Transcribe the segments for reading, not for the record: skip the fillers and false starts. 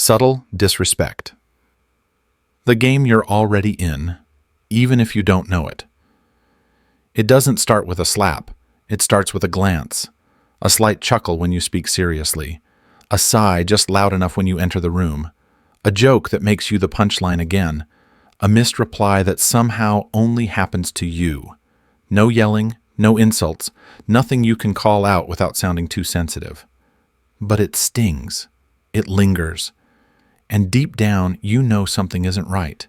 Subtle disrespect. The game you're already in, even if you don't know it. It doesn't start with a slap. It starts with a glance, a slight chuckle when you speak seriously, a sigh just loud enough when you enter the room, a joke that makes you the punchline again, a missed reply that somehow only happens to you. No yelling, no insults, nothing you can call out without sounding too sensitive. But it stings. It lingers. And deep down, you know something isn't right.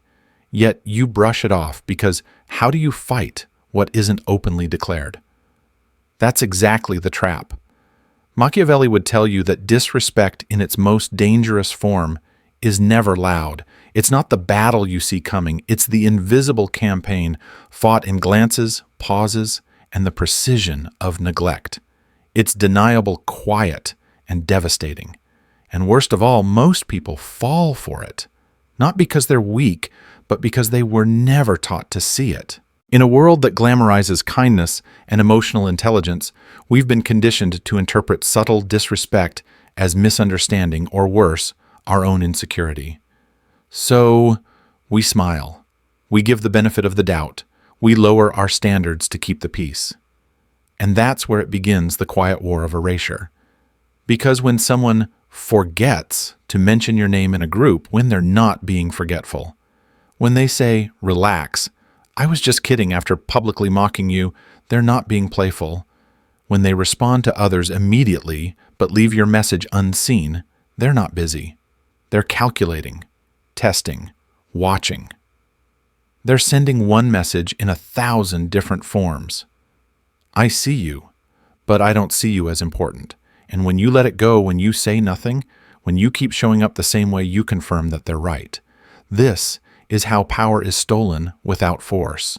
Yet you brush it off because how do you fight what isn't openly declared? That's exactly the trap. Machiavelli would tell you that disrespect in its most dangerous form is never loud. It's not the battle you see coming. It's the invisible campaign fought in glances, pauses, and the precision of neglect. It's deniable, quiet, and devastating. And worst of all, most people fall for it, not because they're weak, but because they were never taught to see it. In a world that glamorizes kindness and emotional intelligence, we've been conditioned to interpret subtle disrespect as misunderstanding or worse, our own insecurity. So, we smile. We give the benefit of the doubt. We lower our standards to keep the peace. And that's where it begins the quiet war of erasure. Because when someone forgets to mention your name in a group when they're not being forgetful, when they say, "Relax, I was just kidding," after publicly mocking you, they're not being playful. When they respond to others immediately but leave your message unseen, they're not busy. They're calculating, testing, watching. They're sending one message in 1,000 different forms. I see you, but I don't see you as important. And when you let it go, when you say nothing, when you keep showing up the same way, you confirm that they're right. This is how power is stolen without force,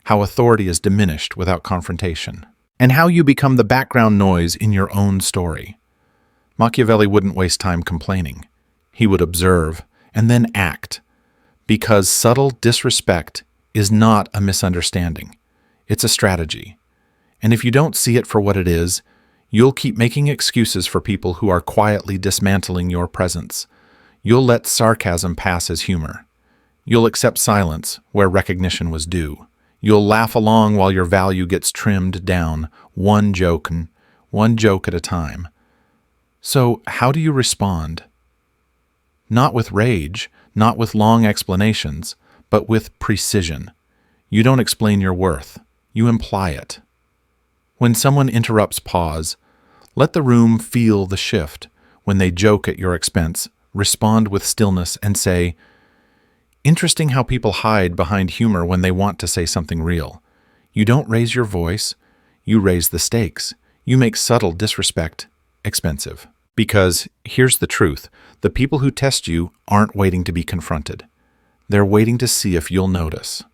how authority is diminished without confrontation, and how you become the background noise in your own story. Machiavelli wouldn't waste time complaining. He would observe and then act, because subtle disrespect is not a misunderstanding. It's a strategy. And if you don't see it for what it is, you'll keep making excuses for people who are quietly dismantling your presence. You'll let sarcasm pass as humor. You'll accept silence where recognition was due. You'll laugh along while your value gets trimmed down, one joke at a time. So how do you respond? Not with rage, not with long explanations, but with precision. You don't explain your worth. You imply it. When someone interrupts, pause. Let the room feel the shift. When they joke at your expense, respond with stillness and say, "Interesting how people hide behind humor when they want to say something real. You don't raise your voice. You raise the stakes. You make subtle disrespect expensive." Because here's the truth. The people who test you aren't waiting to be confronted. They're waiting to see if you'll notice.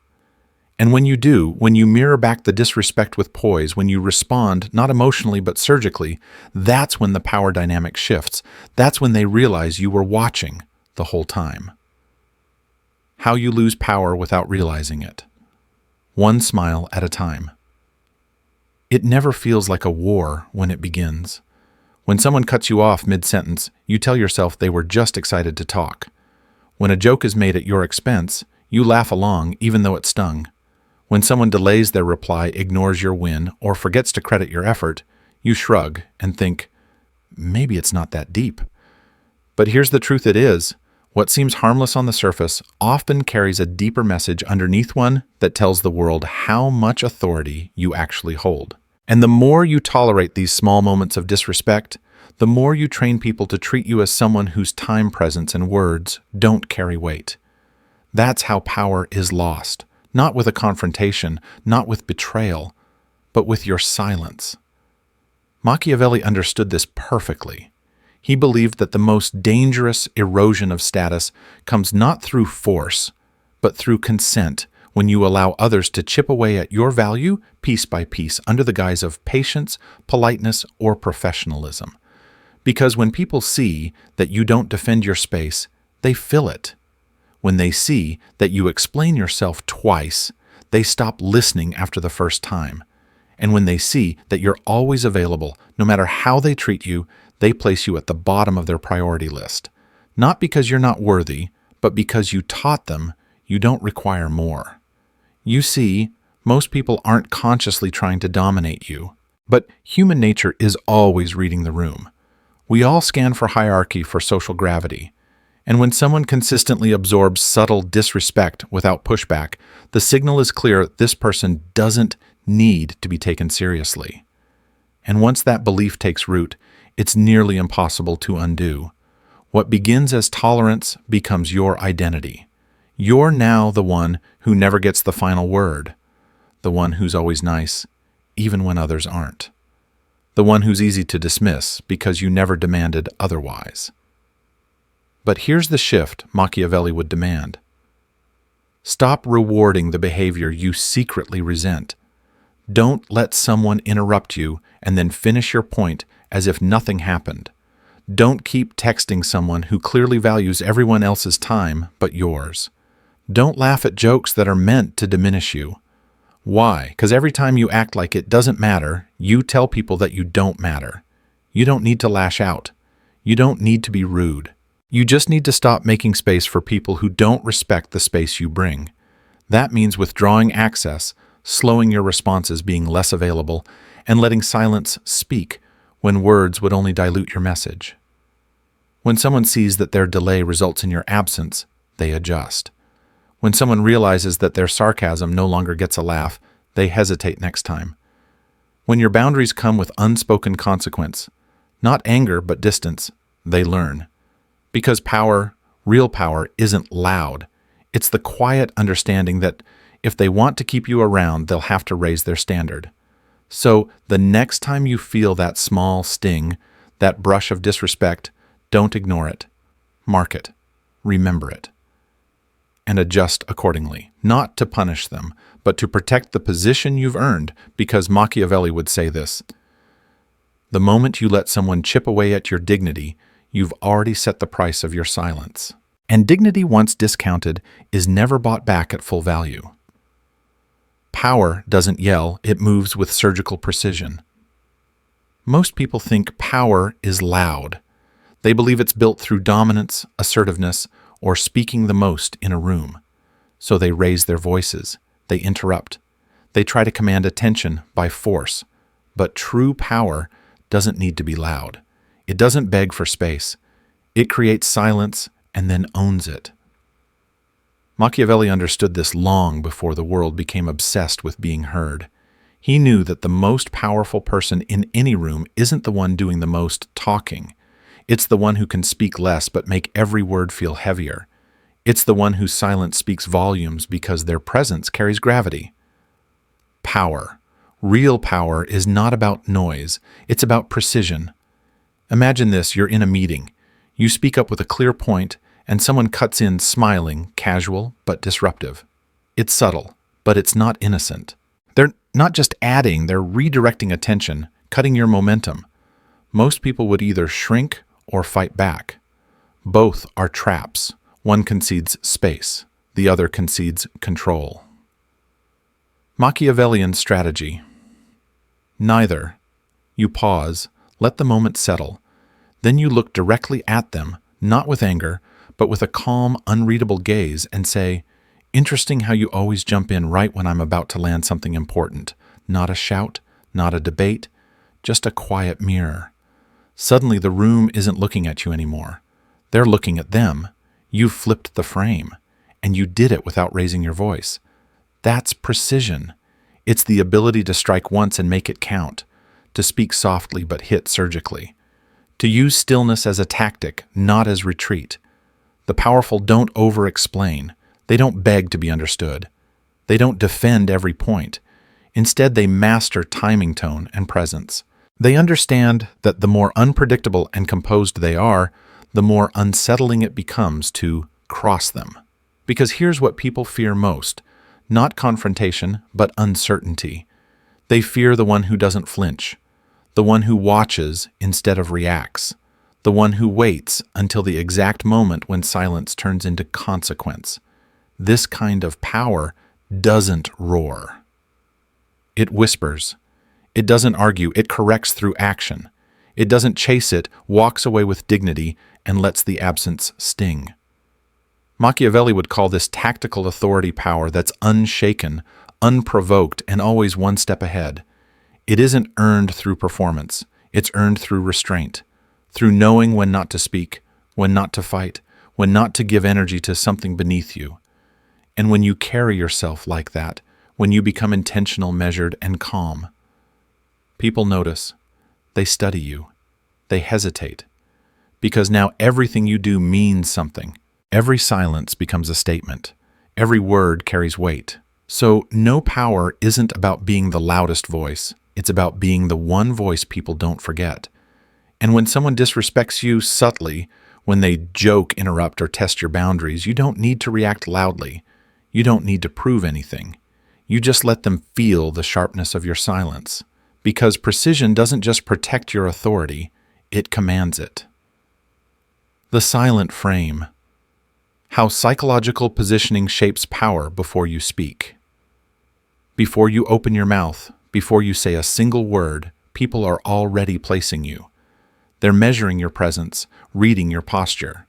And when you do, when you mirror back the disrespect with poise, when you respond not emotionally but surgically, that's when the power dynamic shifts. That's when they realize you were watching the whole time. How you lose power without realizing it. One smile at a time. It never feels like a war when it begins. When someone cuts you off mid-sentence, you tell yourself they were just excited to talk. When a joke is made at your expense, you laugh along even though it stung. When someone delays their reply, ignores your win, or forgets to credit your effort, you shrug and think, maybe it's not that deep. But here's the truth: it is. What seems harmless on the surface often carries a deeper message underneath, one that tells the world how much authority you actually hold. And the more you tolerate these small moments of disrespect, the more you train people to treat you as someone whose time, presence, and words don't carry weight. That's how power is lost. Not with a confrontation, not with betrayal, but with your silence. Machiavelli understood this perfectly. He believed that the most dangerous erosion of status comes not through force, but through consent, when you allow others to chip away at your value piece by piece under the guise of patience, politeness, or professionalism. Because when people see that you don't defend your space, they fill it. When they see that you explain yourself twice, they stop listening after the first time. And when they see that you're always available, no matter how they treat you, they place you at the bottom of their priority list. Not because you're not worthy, but because you taught them you don't require more. You see, most people aren't consciously trying to dominate you, but human nature is always reading the room. We all scan for hierarchy, for social gravity. And when someone consistently absorbs subtle disrespect without pushback, the signal is clear: this person doesn't need to be taken seriously. And once that belief takes root, it's nearly impossible to undo. What begins as tolerance becomes your identity. You're now the one who never gets the final word, the one who's always nice, even when others aren't, the one who's easy to dismiss because you never demanded otherwise. But here's the shift Machiavelli would demand. Stop rewarding the behavior you secretly resent. Don't let someone interrupt you and then finish your point as if nothing happened. Don't keep texting someone who clearly values everyone else's time but yours. Don't laugh at jokes that are meant to diminish you. Why? Because every time you act like it doesn't matter, you tell people that you don't matter. You don't need to lash out. You don't need to be rude. You just need to stop making space for people who don't respect the space you bring. That means withdrawing access, slowing your responses, being less available, and letting silence speak when words would only dilute your message. When someone sees that their delay results in your absence, they adjust. When someone realizes that their sarcasm no longer gets a laugh, they hesitate next time. When your boundaries come with unspoken consequence, not anger but distance, they learn. Because power, real power, isn't loud. It's the quiet understanding that if they want to keep you around, they'll have to raise their standard. So the next time you feel that small sting, that brush of disrespect, don't ignore it. Mark it. Remember it. And adjust accordingly, not to punish them, but to protect the position you've earned, because Machiavelli would say this: the moment you let someone chip away at your dignity, you've already set the price of your silence. And dignity, once discounted, is never bought back at full value. Power doesn't yell, it moves with surgical precision. Most people think power is loud. They believe it's built through dominance, assertiveness, or speaking the most in a room. So they raise their voices, they interrupt, they try to command attention by force. But true power doesn't need to be loud. It doesn't beg for space. It creates silence and then owns it. Machiavelli understood this long before the world became obsessed with being heard. He knew that the most powerful person in any room isn't the one doing the most talking. It's the one who can speak less but make every word feel heavier. It's the one whose silence speaks volumes because their presence carries gravity. Power. Real power is not about noise. It's about precision. Imagine this: you're in a meeting. You speak up with a clear point, and someone cuts in smiling, casual but disruptive. It's subtle, but it's not innocent. They're not just adding, they're redirecting attention, cutting your momentum. Most people would either shrink or fight back. Both are traps. One concedes space, the other concedes control. Machiavellian strategy. Neither. You pause, let the moment settle. Then you look directly at them, not with anger, but with a calm, unreadable gaze, and say, "Interesting how you always jump in right when I'm about to land something important. Not a shout, not a debate, just a quiet mirror." Suddenly the room isn't looking at you anymore. They're looking at them. You've flipped the frame, and you did it without raising your voice. That's precision. It's the ability to strike once and make it count, to speak softly but hit surgically, to use stillness as a tactic, not as retreat. The powerful don't over-explain. They don't beg to be understood. They don't defend every point. Instead, they master timing, tone, and presence. They understand that the more unpredictable and composed they are, the more unsettling it becomes to cross them. Because here's what people fear most: not confrontation, but uncertainty. They fear the one who doesn't flinch, the one who watches instead of reacts, the one who waits until the exact moment when silence turns into consequence. This kind of power doesn't roar. It whispers. It doesn't argue. It corrects through action. It doesn't chase it, walks away with dignity, and lets the absence sting. Machiavelli would call this tactical authority power that's unshaken, unprovoked, and always one step ahead. It isn't earned through performance. It's earned through restraint, through knowing when not to speak, when not to fight, when not to give energy to something beneath you. And when you carry yourself like that, when you become intentional, measured, and calm, people notice. They study you. They hesitate. Because now everything you do means something. Every silence becomes a statement. Every word carries weight. So no power isn't about being the loudest voice. It's about being the one voice people don't forget. And when someone disrespects you subtly, when they joke, interrupt, or test your boundaries, you don't need to react loudly. You don't need to prove anything. You just let them feel the sharpness of your silence. Because precision doesn't just protect your authority, it commands it. The silent frame. How psychological positioning shapes power before you speak. Before you open your mouth, before you say a single word, people are already placing you. They're measuring your presence, reading your posture,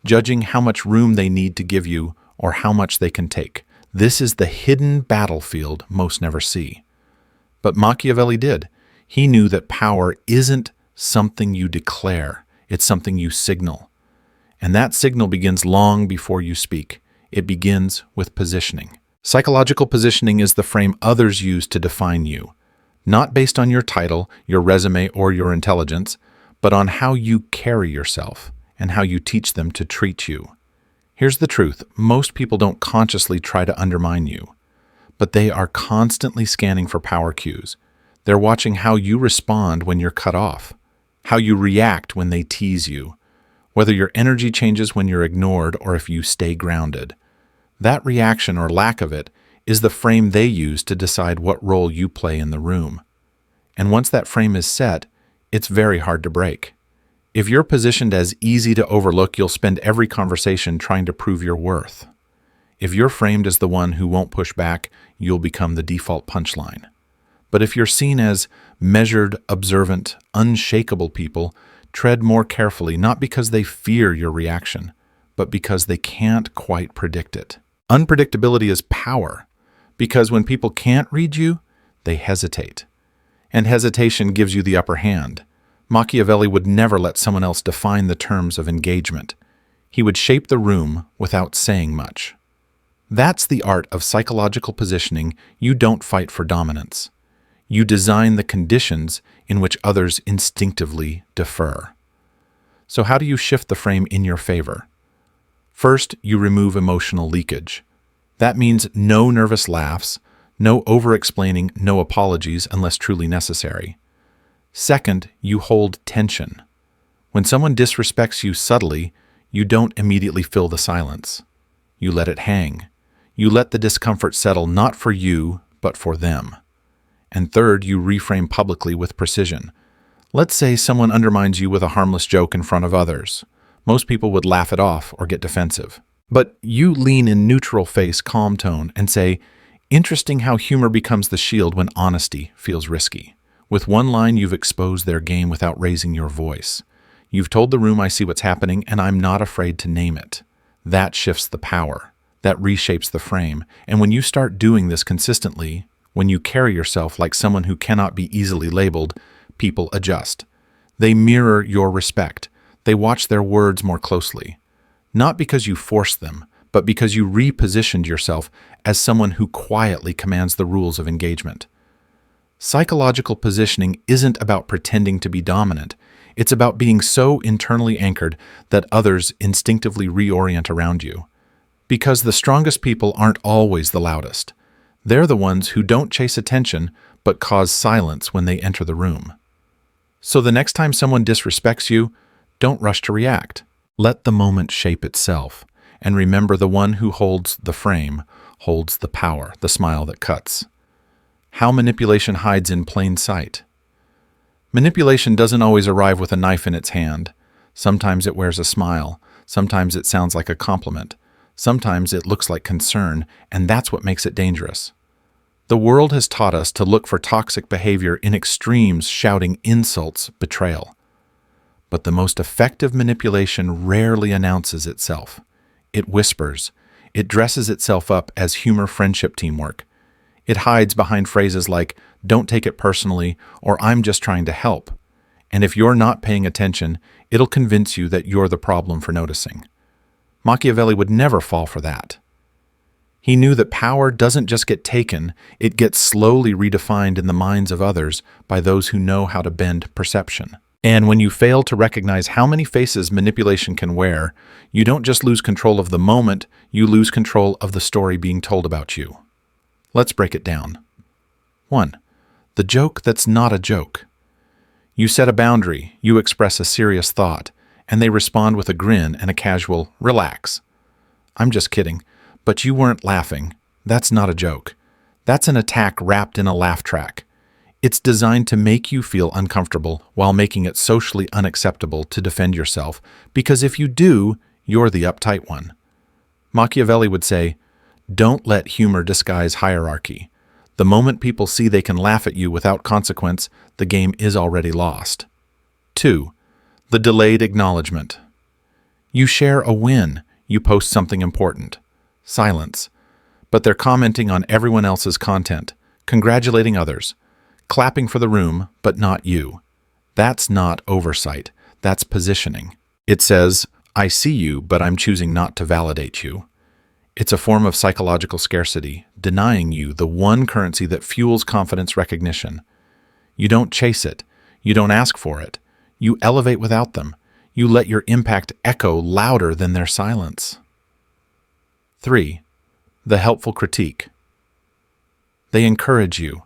judging how much room they need to give you or how much they can take. This is the hidden battlefield most never see. But Machiavelli did. He knew that power isn't something you declare, it's something you signal. And that signal begins long before you speak. It begins with positioning. Psychological positioning is the frame others use to define you, not based on your title, your resume, or your intelligence, but on how you carry yourself and how you teach them to treat you. Here's the truth. Most people don't consciously try to undermine you, but they are constantly scanning for power cues. They're watching how you respond when you're cut off, how you react when they tease you, whether your energy changes when you're ignored or if you stay grounded. That reaction or lack of it is the frame they use to decide what role you play in the room. And once that frame is set, it's very hard to break. If you're positioned as easy to overlook, you'll spend every conversation trying to prove your worth. If you're framed as the one who won't push back, you'll become the default punchline. But if you're seen as measured, observant, unshakable people, tread more carefully, not because they fear your reaction, but because they can't quite predict it. Unpredictability is power, because when people can't read you, they hesitate. And hesitation gives you the upper hand. Machiavelli would never let someone else define the terms of engagement. He would shape the room without saying much. That's the art of psychological positioning. You don't fight for dominance. You design the conditions in which others instinctively defer. So how do you shift the frame in your favor? First, you remove emotional leakage. That means no nervous laughs, no over-explaining, no apologies unless truly necessary. Second, you hold tension. When someone disrespects you subtly, you don't immediately fill the silence. You let it hang. You let the discomfort settle not for you, but for them. And third, you reframe publicly with precision. Let's say someone undermines you with a harmless joke in front of others. Most people would laugh it off or get defensive. But you lean in neutral face, calm tone, and say, "Interesting how humor becomes the shield when honesty feels risky." With one line, you've exposed their game without raising your voice. You've told the room, "I see what's happening, and I'm not afraid to name it." That shifts the power. That reshapes the frame. And when you start doing this consistently, when you carry yourself like someone who cannot be easily labeled, people adjust. They mirror your respect. They watch their words more closely. Not because you forced them, but because you repositioned yourself as someone who quietly commands the rules of engagement. Psychological positioning isn't about pretending to be dominant. It's about being so internally anchored that others instinctively reorient around you. Because the strongest people aren't always the loudest. They're the ones who don't chase attention, but cause silence when they enter the room. So the next time someone disrespects you, don't rush to react. Let the moment shape itself. And remember, the one who holds the frame holds the power, the smile that cuts. How manipulation hides in plain sight. Manipulation doesn't always arrive with a knife in its hand. Sometimes it wears a smile. Sometimes it sounds like a compliment. Sometimes it looks like concern, and that's what makes it dangerous. The world has taught us to look for toxic behavior in extremes, shouting insults, betrayal. But the most effective manipulation rarely announces itself. It whispers. It dresses itself up as humor, friendship, teamwork. It hides behind phrases like, "Don't take it personally," or "I'm just trying to help." And if you're not paying attention, it'll convince you that you're the problem for noticing. Machiavelli would never fall for that. He knew that power doesn't just get taken, it gets slowly redefined in the minds of others by those who know how to bend perception. And when you fail to recognize how many faces manipulation can wear, you don't just lose control of the moment, you lose control of the story being told about you. Let's break it down. 1. The joke that's not a joke. You set a boundary, you express a serious thought, and they respond with a grin and a casual, "Relax. I'm just kidding, but you weren't laughing. That's not a joke. That's an attack wrapped in a laugh track. It's designed to make you feel uncomfortable while making it socially unacceptable to defend yourself, because if you do, you're the uptight one. Machiavelli would say, "Don't let humor disguise hierarchy. The moment people see they can laugh at you without consequence, the game is already lost." 2. The delayed acknowledgement. You share a win, you post something important. Silence. But they're commenting on everyone else's content, congratulating others, clapping for the room, but not you. That's not oversight, that's positioning. It says, "I see you, but I'm choosing not to validate you." It's a form of psychological scarcity, denying you the one currency that fuels confidence recognition. You don't chase it. You don't ask for it. You elevate without them. You let your impact echo louder than their silence. 3. The helpful critique. They encourage you,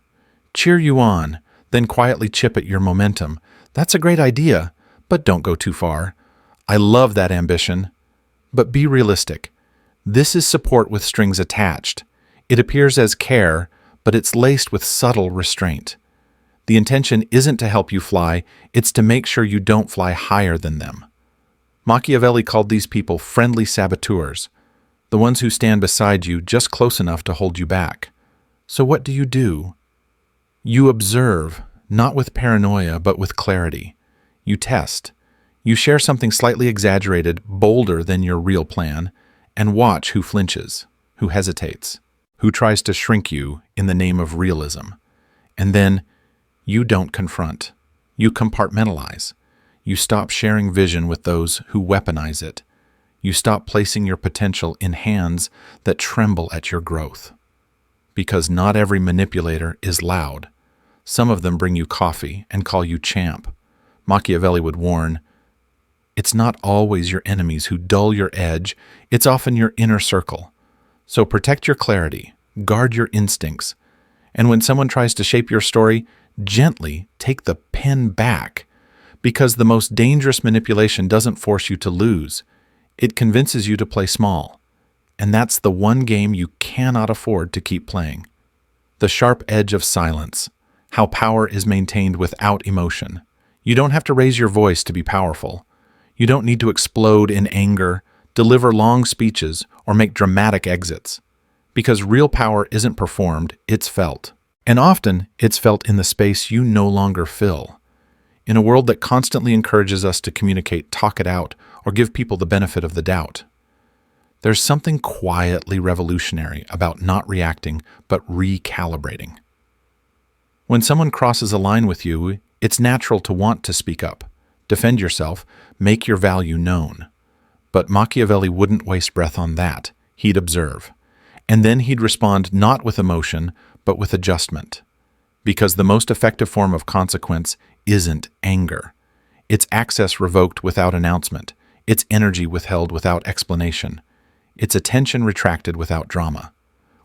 cheer you on, then quietly chip at your momentum. "That's a great idea, but don't go too far. I love that ambition." But be realistic. This is support with strings attached. It appears as care, but it's laced with subtle restraint. The intention isn't to help you fly, it's to make sure you don't fly higher than them. Machiavelli called these people friendly saboteurs, the ones who stand beside you just close enough to hold you back. So what do? You observe, not with paranoia, but with clarity. You test. You share something slightly exaggerated, bolder than your real plan, and watch who flinches, who hesitates, who tries to shrink you in the name of realism. And then you don't confront. You compartmentalize. You stop sharing vision with those who weaponize it. You stop placing your potential in hands that tremble at your growth. Because not every manipulator is loud. Some of them bring you coffee and call you champ. Machiavelli would warn, it's not always your enemies who dull your edge, it's often your inner circle. So protect your clarity, guard your instincts, and when someone tries to shape your story, gently take the pen back, because the most dangerous manipulation doesn't force you to lose. It convinces you to play small, and that's the one game you cannot afford to keep playing. The sharp edge of silence, how power is maintained without emotion. You don't have to raise your voice to be powerful. You don't need to explode in anger, deliver long speeches, or make dramatic exits. Because real power isn't performed, it's felt. And often, it's felt in the space you no longer fill. In a world that constantly encourages us to communicate, talk it out, or give people the benefit of the doubt. There's something quietly revolutionary about not reacting, but recalibrating. When someone crosses a line with you, it's natural to want to speak up, defend yourself, make your value known. But Machiavelli wouldn't waste breath on that. He'd observe. And then he'd respond not with emotion, but with adjustment. Because the most effective form of consequence isn't anger. It's access revoked without announcement. It's energy withheld without explanation. It's attention retracted without drama.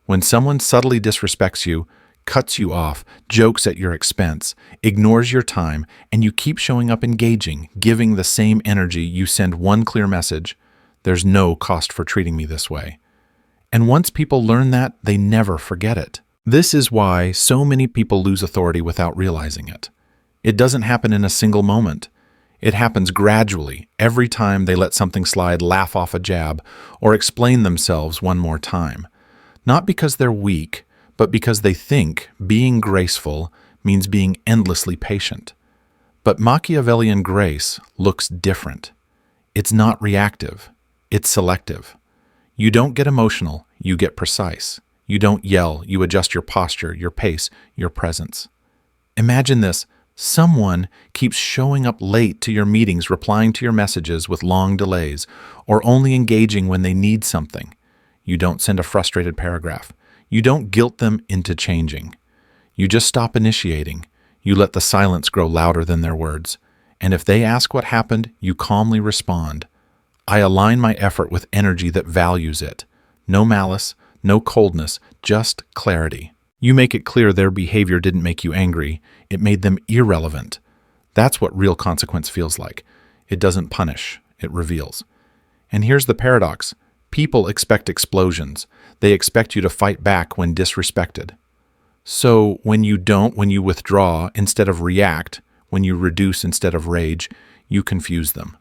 When someone subtly disrespects you, cuts you off, jokes at your expense, ignores your time, and you keep showing up engaging, giving the same energy, you send one clear message: there's no cost for treating me this way. And once people learn that, they never forget it. This is why so many people lose authority without realizing it. It doesn't happen in a single moment. It happens gradually, every time they let something slide, laugh off a jab, or explain themselves one more time. Not because they're weak, but because they think being graceful means being endlessly patient. But Machiavellian grace looks different. It's not reactive, it's selective. You don't get emotional, you get precise. You don't yell, you adjust your posture, your pace, your presence. Imagine this. Someone keeps showing up late to your meetings, replying to your messages with long delays, or only engaging when they need something. You don't send a frustrated paragraph. You don't guilt them into changing. You just stop initiating. You let the silence grow louder than their words. And if they ask what happened, you calmly respond. I align my effort with energy that values it. No malice, no coldness, just clarity. You make it clear their behavior didn't make you angry. It made them irrelevant. That's what real consequence feels like. It doesn't punish, it reveals. And here's the paradox. People expect explosions. They expect you to fight back when disrespected. So when you don't, when you withdraw instead of react, when you reduce instead of rage, you confuse them.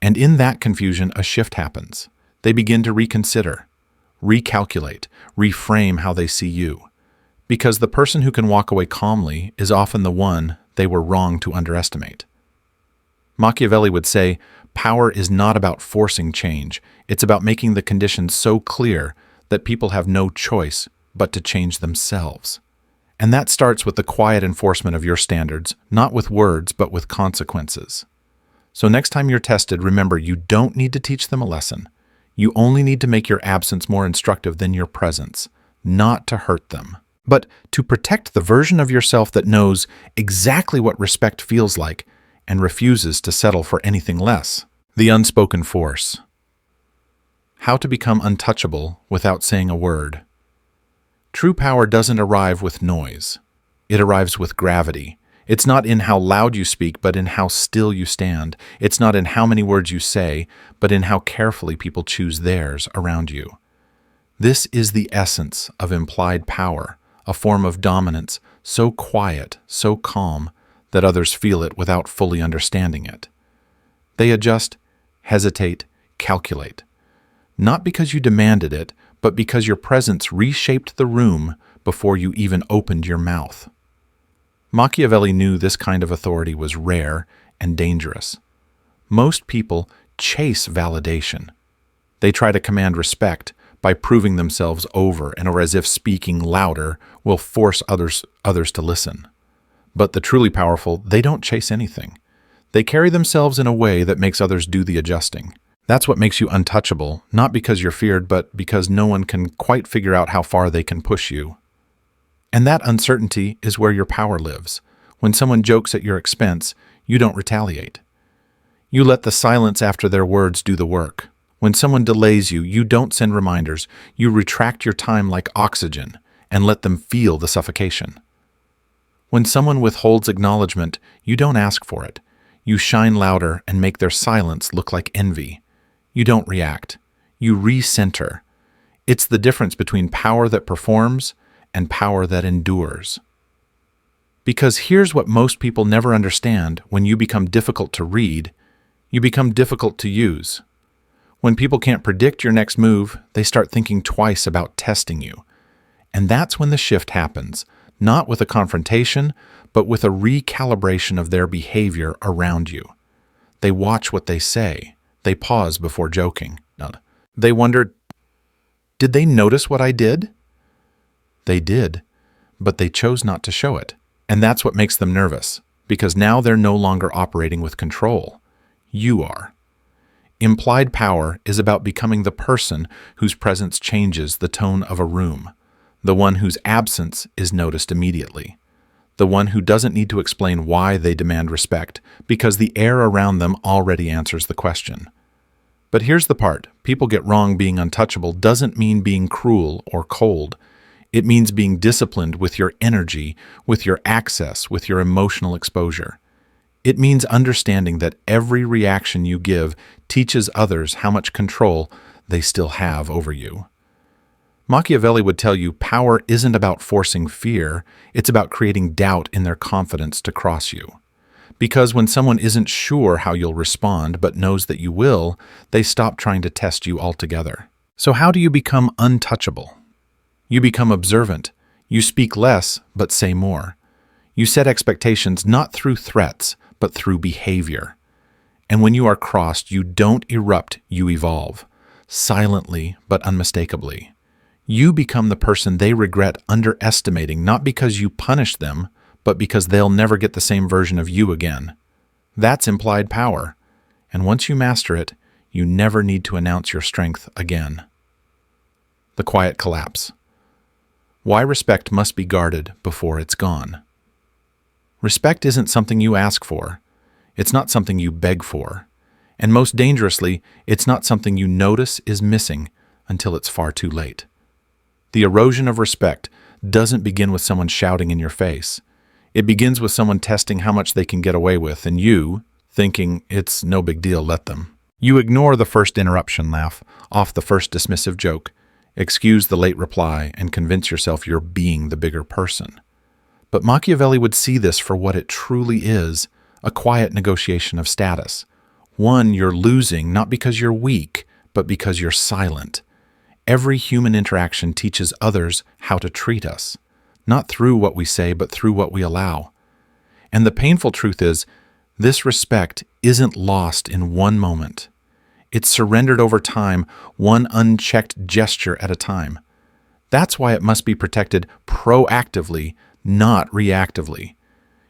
And in that confusion, a shift happens. They begin to reconsider, recalculate, reframe how they see you. Because the person who can walk away calmly is often the one they were wrong to underestimate. Machiavelli would say, power is not about forcing change. It's about making the conditions so clear that people have no choice but to change themselves. And that starts with the quiet enforcement of your standards, not with words, but with consequences. So next time you're tested, remember you don't need to teach them a lesson. You only need to make your absence more instructive than your presence, not to hurt them, but to protect the version of yourself that knows exactly what respect feels like and refuses to settle for anything less. The unspoken force. How to become untouchable without saying a word. True power doesn't arrive with noise. It arrives with gravity. It's not in how loud you speak, but in how still you stand. It's not in how many words you say, but in how carefully people choose theirs around you. This is the essence of implied power, a form of dominance so quiet, so calm, that others feel it without fully understanding it. They adjust, hesitate, calculate. Not because you demanded it, but because your presence reshaped the room before you even opened your mouth. Machiavelli knew this kind of authority was rare and dangerous. Most people chase validation. They try to command respect by proving themselves over and or as if speaking louder will force others to listen. But the truly powerful, they don't chase anything. They carry themselves in a way that makes others do the adjusting. That's what makes you untouchable, not because you're feared, but because no one can quite figure out how far they can push you. And that uncertainty is where your power lives. When someone jokes at your expense, you don't retaliate. You let the silence after their words do the work. When someone delays you, you don't send reminders. You retract your time like oxygen and let them feel the suffocation. When someone withholds acknowledgement, you don't ask for it. You shine louder and make their silence look like envy. You don't react. You recenter. It's the difference between power that performs and power that endures. Because here's what most people never understand: when you become difficult to read, you become difficult to use. When people can't predict your next move, they start thinking twice about testing you. And that's when the shift happens, not with a confrontation, but with a recalibration of their behavior around you. They watch what they say. They pause before joking. They wonder, did they notice what I did? They did, but they chose not to show it. And that's what makes them nervous, because now they're no longer operating with control. You are. Implied power is about becoming the person whose presence changes the tone of a room, the one whose absence is noticed immediately, the one who doesn't need to explain why they demand respect, because the air around them already answers the question. But here's the part: people get wrong. Being untouchable doesn't mean being cruel or cold. It means being disciplined with your energy, with your access, with your emotional exposure. It means understanding that every reaction you give teaches others how much control they still have over you. Machiavelli would tell you power isn't about forcing fear, it's about creating doubt in their confidence to cross you. Because when someone isn't sure how you'll respond but knows that you will, they stop trying to test you altogether. So how do you become untouchable? You become observant. You speak less, but say more. You set expectations not through threats, but through behavior. And when you are crossed, you don't erupt, you evolve, silently but unmistakably. You become the person they regret underestimating, not because you punished them, but because they'll never get the same version of you again. That's implied power, and once you master it, you never need to announce your strength again. The quiet collapse. Why respect must be guarded before it's gone. Respect isn't something you ask for. It's not something you beg for. And most dangerously, it's not something you notice is missing until it's far too late. The erosion of respect doesn't begin with someone shouting in your face. It begins with someone testing how much they can get away with, and you, thinking it's no big deal, let them. You ignore the first interruption laugh, off the first dismissive joke, excuse the late reply, and convince yourself you're being the bigger person. But Machiavelli would see this for what it truly is, a quiet negotiation of status. One you're losing not because you're weak, but because you're silent. Every human interaction teaches others how to treat us, not through what we say, but through what we allow. And the painful truth is, this respect isn't lost in one moment. It's surrendered over time, one unchecked gesture at a time. That's why it must be protected proactively, not reactively.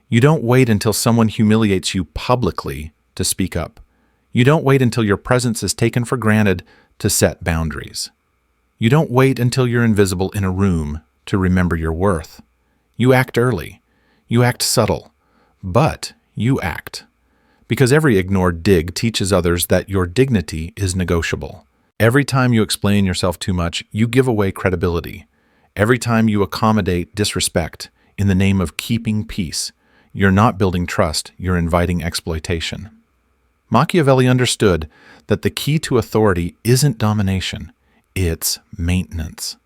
You don't wait until someone humiliates you publicly to speak up. You don't wait until your presence is taken for granted to set boundaries. You don't wait until you're invisible in a room to remember your worth. You act early. You act subtle. But you act. Because every ignored dig teaches others that your dignity is negotiable. Every time you explain yourself too much, you give away credibility. Every time you accommodate disrespect in the name of keeping peace, you're not building trust, you're inviting exploitation. Machiavelli understood that the key to authority isn't domination, it's maintenance.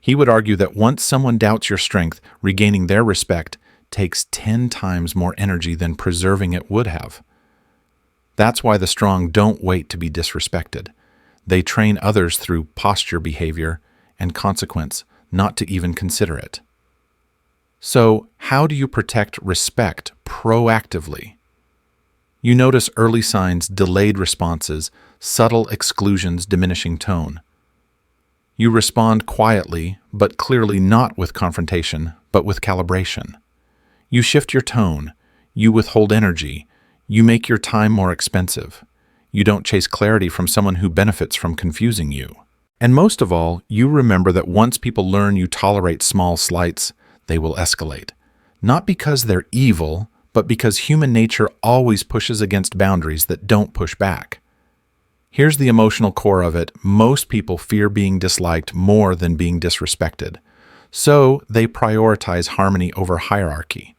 He would argue that once someone doubts your strength, regaining their respect takes 10 times more energy than preserving it would have. That's why the strong don't wait to be disrespected. They train others through posture behavior and consequence, not to even consider it. So, how do you protect respect proactively? You notice early signs, delayed responses, subtle exclusions, diminishing tone. You respond quietly, but clearly not with confrontation, but with calibration. You shift your tone. You withhold energy. You make your time more expensive. You don't chase clarity from someone who benefits from confusing you. And most of all, you remember that once people learn you tolerate small slights, they will escalate. Not because they're evil, but because human nature always pushes against boundaries that don't push back. Here's the emotional core of it. Most people fear being disliked more than being disrespected. So they prioritize harmony over hierarchy.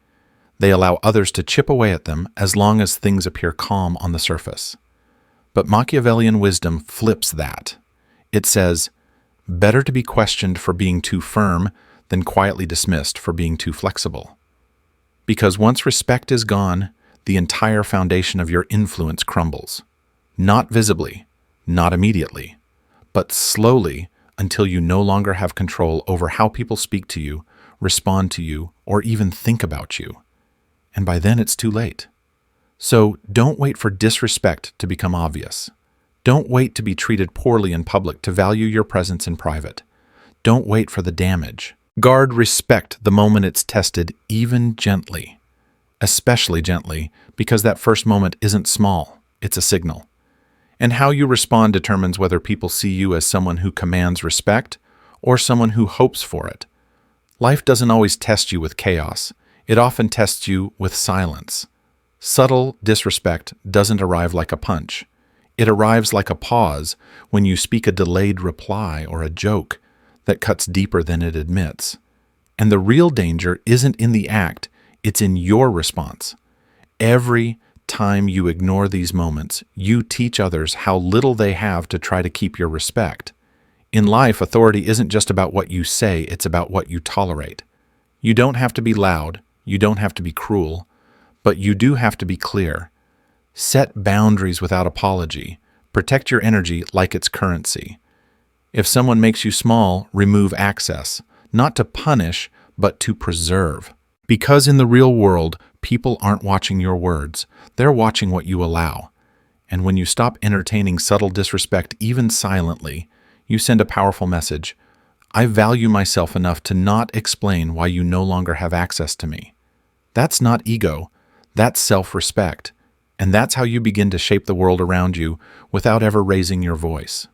They allow others to chip away at them as long as things appear calm on the surface. But Machiavellian wisdom flips that. It says, better to be questioned for being too firm than quietly dismissed for being too flexible. Because once respect is gone, the entire foundation of your influence crumbles. Not visibly, not immediately, but slowly until you no longer have control over how people speak to you, respond to you, or even think about you. And by then it's too late. So don't wait for disrespect to become obvious. Don't wait to be treated poorly in public to value your presence in private. Don't wait for the damage. Guard respect the moment it's tested, even gently. Especially gently, because that first moment isn't small, it's a signal. And how you respond determines whether people see you as someone who commands respect or someone who hopes for it. Life doesn't always test you with chaos. It often tests you with silence. Subtle disrespect doesn't arrive like a punch. It arrives like a pause when you speak a delayed reply or a joke that cuts deeper than it admits. And the real danger isn't in the act, it's in your response. Every time you ignore these moments, you teach others how little they have to try to keep your respect. In life, authority isn't just about what you say, it's about what you tolerate. You don't have to be loud, you don't have to be cruel, but you do have to be clear. Set boundaries without apology. Protect your energy like it's currency. If someone makes you small, remove access, not to punish, but to preserve. Because in the real world, People aren't watching your words, they're watching what you allow. And when you stop entertaining subtle disrespect even silently, you send a powerful message. I value myself enough to not explain why you no longer have access to me. That's not ego, that's self-respect. And that's how you begin to shape the world around you without ever raising your voice.